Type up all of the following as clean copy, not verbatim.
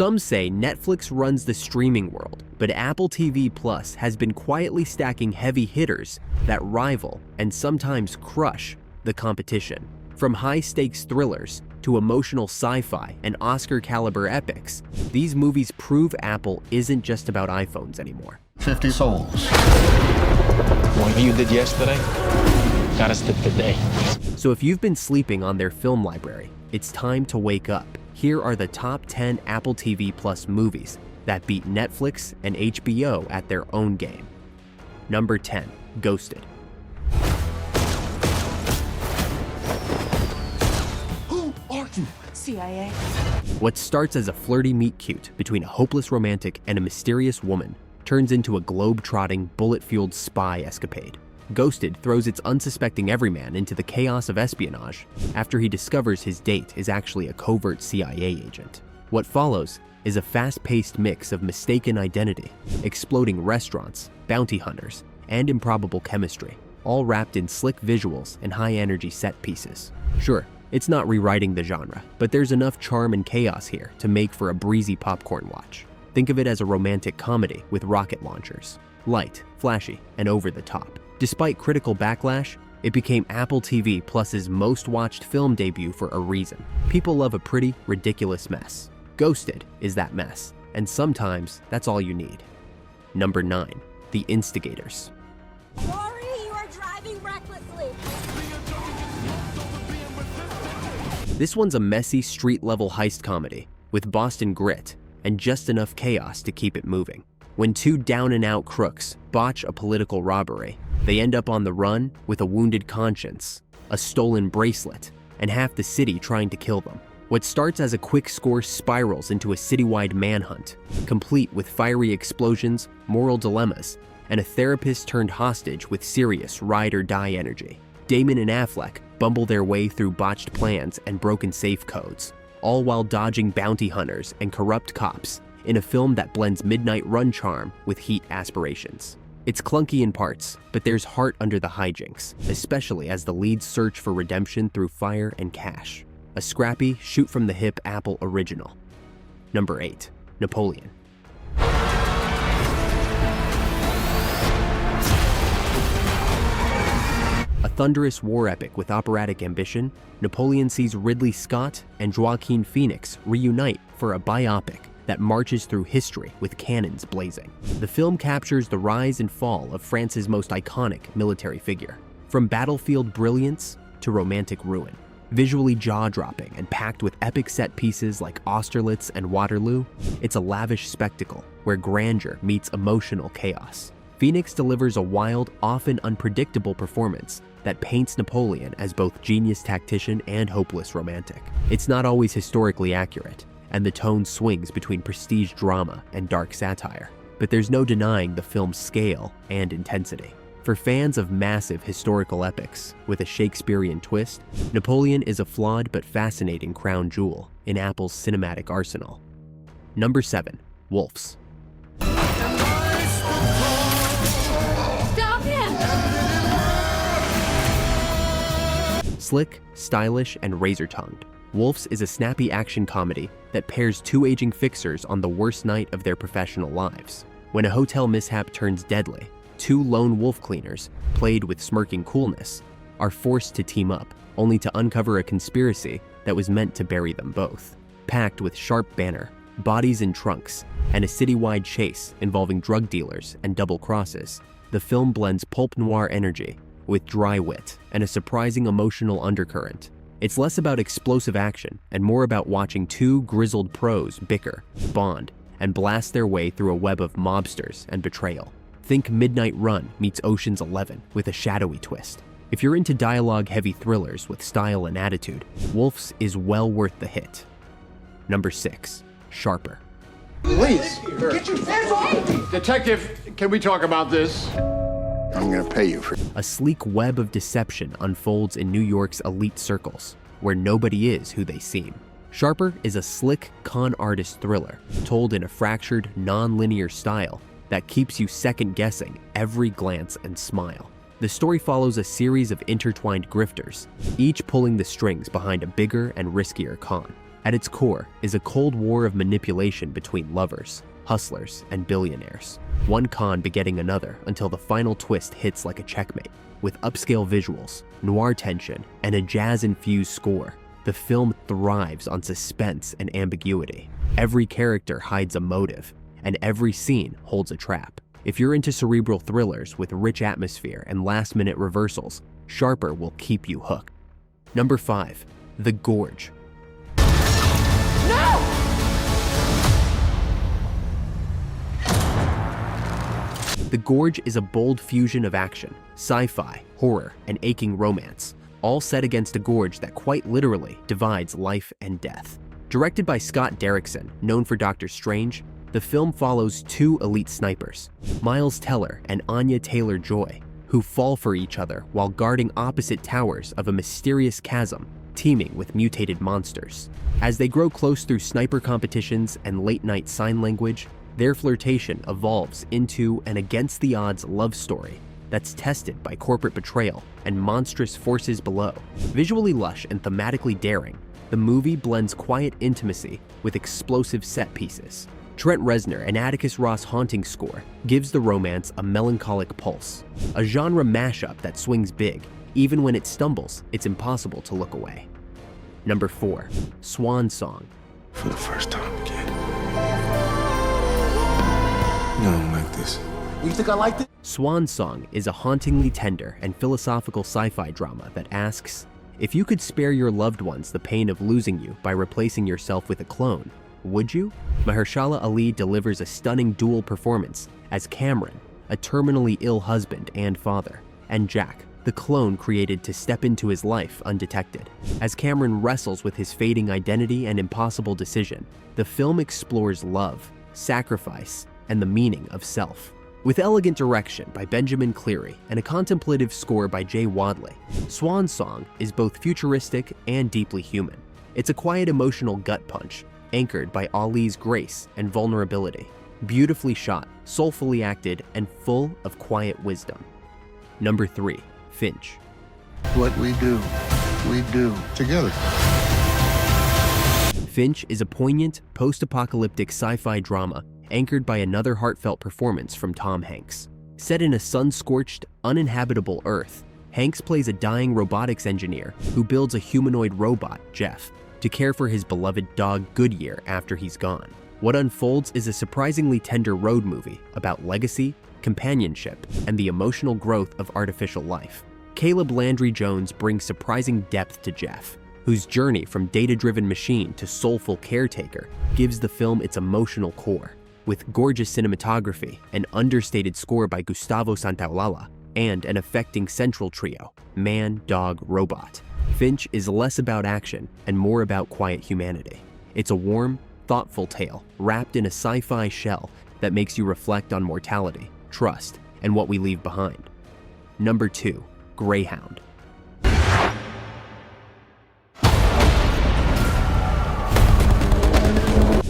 Some say Netflix runs the streaming world, but Apple TV Plus has been quietly stacking heavy hitters that rival and sometimes crush the competition. From high-stakes thrillers to emotional sci-fi and Oscar-caliber epics, these movies prove Apple isn't just about iPhones anymore. 50 souls. What you did yesterday got us to today. So if you've been sleeping on their film library, it's time to wake up. Here are the top 10 Apple TV Plus movies that beat Netflix and HBO at their own game. Number 10, Ghosted. Who are you? CIA. What starts as a flirty meet-cute between a hopeless romantic and a mysterious woman turns into a globe-trotting, bullet-fueled spy escapade. Ghosted throws its unsuspecting everyman into the chaos of espionage after he discovers his date is actually a covert CIA agent. What follows is a fast-paced mix of mistaken identity, exploding restaurants, bounty hunters, and improbable chemistry, all wrapped in slick visuals and high-energy set pieces. Sure, it's not rewriting the genre, but there's enough charm and chaos here to make for a breezy popcorn watch. Think of it as a romantic comedy with rocket launchers. Light, flashy, and over the top. Despite critical backlash, it became Apple TV Plus's most watched film debut for a reason. People love a pretty, ridiculous mess. Ghosted is that mess, and sometimes that's all you need. Number 9, The Instigators. Rory, you are driving recklessly. This one's a messy, street-level heist comedy with Boston grit and just enough chaos to keep it moving. When two down-and-out crooks botch a political robbery, they end up on the run with a wounded conscience, a stolen bracelet, and half the city trying to kill them. What starts as a quick score spirals into a citywide manhunt, complete with fiery explosions, moral dilemmas, and a therapist turned hostage with serious ride-or-die energy. Damon and Affleck bumble their way through botched plans and broken safe codes, all while dodging bounty hunters and corrupt cops in a film that blends midnight run charm with heat aspirations. It's clunky in parts, but there's heart under the hijinks, especially as the leads search for redemption through fire and cash. A scrappy, shoot-from-the-hip Apple original. Number 8, Napoleon. A thunderous war epic with operatic ambition, Napoleon sees Ridley Scott and Joaquin Phoenix reunite for a biopic that marches through history with cannons blazing. The film captures the rise and fall of France's most iconic military figure, from battlefield brilliance to romantic ruin. Visually jaw-dropping and packed with epic set pieces like Austerlitz and Waterloo, it's a lavish spectacle where grandeur meets emotional chaos. Phoenix delivers a wild, often unpredictable performance that paints Napoleon as both genius tactician and hopeless romantic. It's not always historically accurate, and the tone swings between prestige drama and dark satire. But there's no denying the film's scale and intensity. For fans of massive historical epics with a Shakespearean twist, Napoleon is a flawed but fascinating crown jewel in Apple's cinematic arsenal. Number 7, Wolves. Stop him! Slick, stylish, and razor-tongued, Wolves is a snappy action comedy that pairs two aging fixers on the worst night of their professional lives. When a hotel mishap turns deadly, two lone wolf cleaners, played with smirking coolness, are forced to team up, only to uncover a conspiracy that was meant to bury them both. Packed with sharp banter, bodies in trunks, and a citywide chase involving drug dealers and double crosses, the film blends pulp noir energy with dry wit and a surprising emotional undercurrent. It's less about explosive action and more about watching two grizzled pros bicker, bond, and blast their way through a web of mobsters and betrayal. Think Midnight Run meets Ocean's 11 with a shadowy twist. If you're into dialogue-heavy thrillers with style and attitude, Wolves is well worth the hit. Number 6, Sharper. Please, get your hands off me! Detective, can we talk about this? I'm gonna pay you for it. A sleek web of deception unfolds in New York's elite circles, where nobody is who they seem. Sharper is a slick con artist thriller, told in a fractured, non-linear style that keeps you second-guessing every glance and smile. The story follows a series of intertwined grifters, each pulling the strings behind a bigger and riskier con. At its core is a cold war of manipulation between lovers, hustlers, and billionaires, one con begetting another until the final twist hits like a checkmate. With upscale visuals, noir tension, and a jazz-infused score, the film thrives on suspense and ambiguity. Every character hides a motive, and every scene holds a trap. If you're into cerebral thrillers with rich atmosphere and last-minute reversals, Sharper will keep you hooked. Number 5. The Gorge. No! The Gorge is a bold fusion of action, sci-fi, horror, and aching romance, all set against a gorge that quite literally divides life and death. Directed by Scott Derrickson, known for Doctor Strange, the film follows two elite snipers, Miles Teller and Anya Taylor-Joy, who fall for each other while guarding opposite towers of a mysterious chasm teeming with mutated monsters. As they grow close through sniper competitions and late-night sign language, their flirtation evolves into an against-the-odds love story that's tested by corporate betrayal and monstrous forces below. Visually lush and thematically daring, the movie blends quiet intimacy with explosive set pieces. Trent Reznor and Atticus Ross' haunting score gives the romance a melancholic pulse, a genre mashup that swings big. Even when it stumbles, it's impossible to look away. Number 4. Swan Song. For the first time again. No, I don't like this. You think I like this? Swan Song is a hauntingly tender and philosophical sci-fi drama that asks, if you could spare your loved ones the pain of losing you by replacing yourself with a clone, would you? Mahershala Ali delivers a stunning dual performance as Cameron, a terminally ill husband and father, and Jack, the clone created to step into his life undetected. As Cameron wrestles with his fading identity and impossible decision, the film explores love, sacrifice, and the meaning of self. With elegant direction by Benjamin Cleary and a contemplative score by Jay Wadley, Swan Song is both futuristic and deeply human. It's a quiet emotional gut punch, anchored by Ali's grace and vulnerability, beautifully shot, soulfully acted, and full of quiet wisdom. Number 3. Finch. What we do together. Finch is a poignant, post-apocalyptic sci-fi drama anchored by another heartfelt performance from Tom Hanks. Set in a sun-scorched, uninhabitable Earth, Hanks plays a dying robotics engineer who builds a humanoid robot, Jeff, to care for his beloved dog Goodyear after he's gone. What unfolds is a surprisingly tender road movie about legacy, companionship, and the emotional growth of artificial life. Caleb Landry Jones brings surprising depth to Jeff, whose journey from data-driven machine to soulful caretaker gives the film its emotional core. With gorgeous cinematography, an understated score by Gustavo Santaolalla, and an affecting central trio, man, dog, robot, Finch is less about action and more about quiet humanity. It's a warm, thoughtful tale wrapped in a sci-fi shell that makes you reflect on mortality, trust, and what we leave behind. Number 2. Greyhound.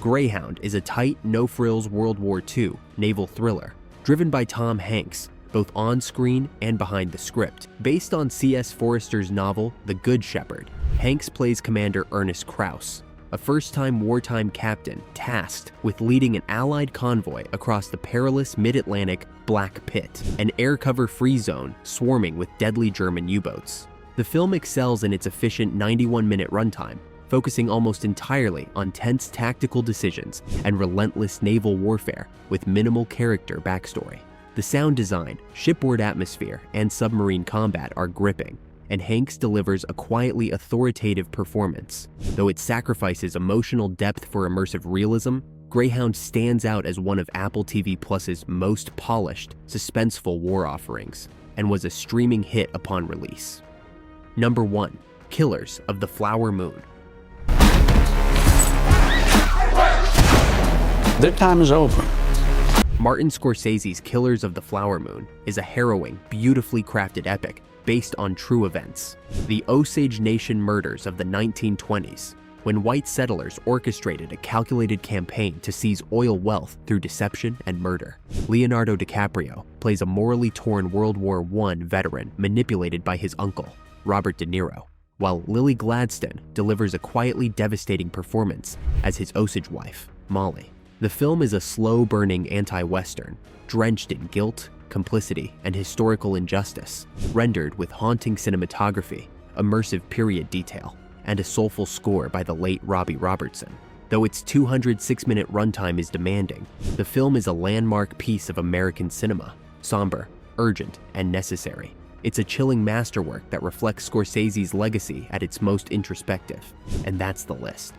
Greyhound is a tight, no-frills World War II naval thriller, driven by Tom Hanks, both on-screen and behind the script. Based on C.S. Forrester's novel, The Good Shepherd, Hanks plays Commander Ernest Krauss, a first-time wartime captain tasked with leading an Allied convoy across the perilous mid-Atlantic Black Pit, an air cover-free zone swarming with deadly German U-boats. The film excels in its efficient 91-minute runtime, focusing almost entirely on tense tactical decisions and relentless naval warfare with minimal character backstory. The sound design, shipboard atmosphere, and submarine combat are gripping, and Hanks delivers a quietly authoritative performance. Though it sacrifices emotional depth for immersive realism, Greyhound stands out as one of Apple TV Plus's most polished, suspenseful war offerings, and was a streaming hit upon release. Number 1. Killers of the Flower Moon. Their time is over. Martin Scorsese's Killers of the Flower Moon is a harrowing, beautifully crafted epic based on true events. The Osage Nation murders of the 1920s, when white settlers orchestrated a calculated campaign to seize oil wealth through deception and murder. Leonardo DiCaprio plays a morally torn World War I veteran manipulated by his uncle, Robert De Niro, while Lily Gladstone delivers a quietly devastating performance as his Osage wife, Molly. The film is a slow-burning anti-Western, drenched in guilt, complicity, and historical injustice, rendered with haunting cinematography, immersive period detail, and a soulful score by the late Robbie Robertson. Though its 206-minute runtime is demanding, the film is a landmark piece of American cinema, somber, urgent, and necessary. It's a chilling masterwork that reflects Scorsese's legacy at its most introspective, and that's the list.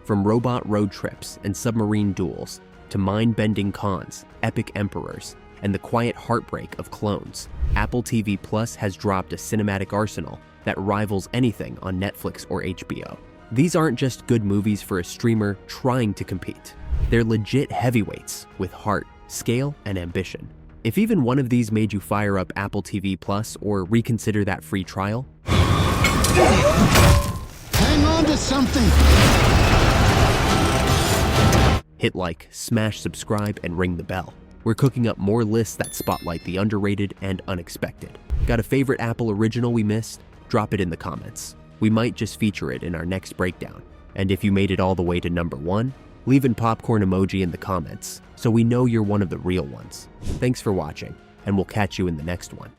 From robot road trips and submarine duels, to mind-bending cons, epic emperors, and the quiet heartbreak of clones, Apple TV Plus has dropped a cinematic arsenal that rivals anything on Netflix or HBO. These aren't just good movies for a streamer trying to compete. They're legit heavyweights with heart, scale, and ambition. If even one of these made you fire up Apple TV Plus or reconsider that free trial, Hang on to something! hit like, smash subscribe, and ring the bell. We're cooking up more lists that spotlight the underrated and unexpected. Got a favorite Apple original we missed? Drop it in the comments. We might just feature it in our next breakdown. And if you made it all the way to number 1, leave a popcorn emoji in the comments so we know you're one of the real ones. Thanks for watching, and we'll catch you in the next one.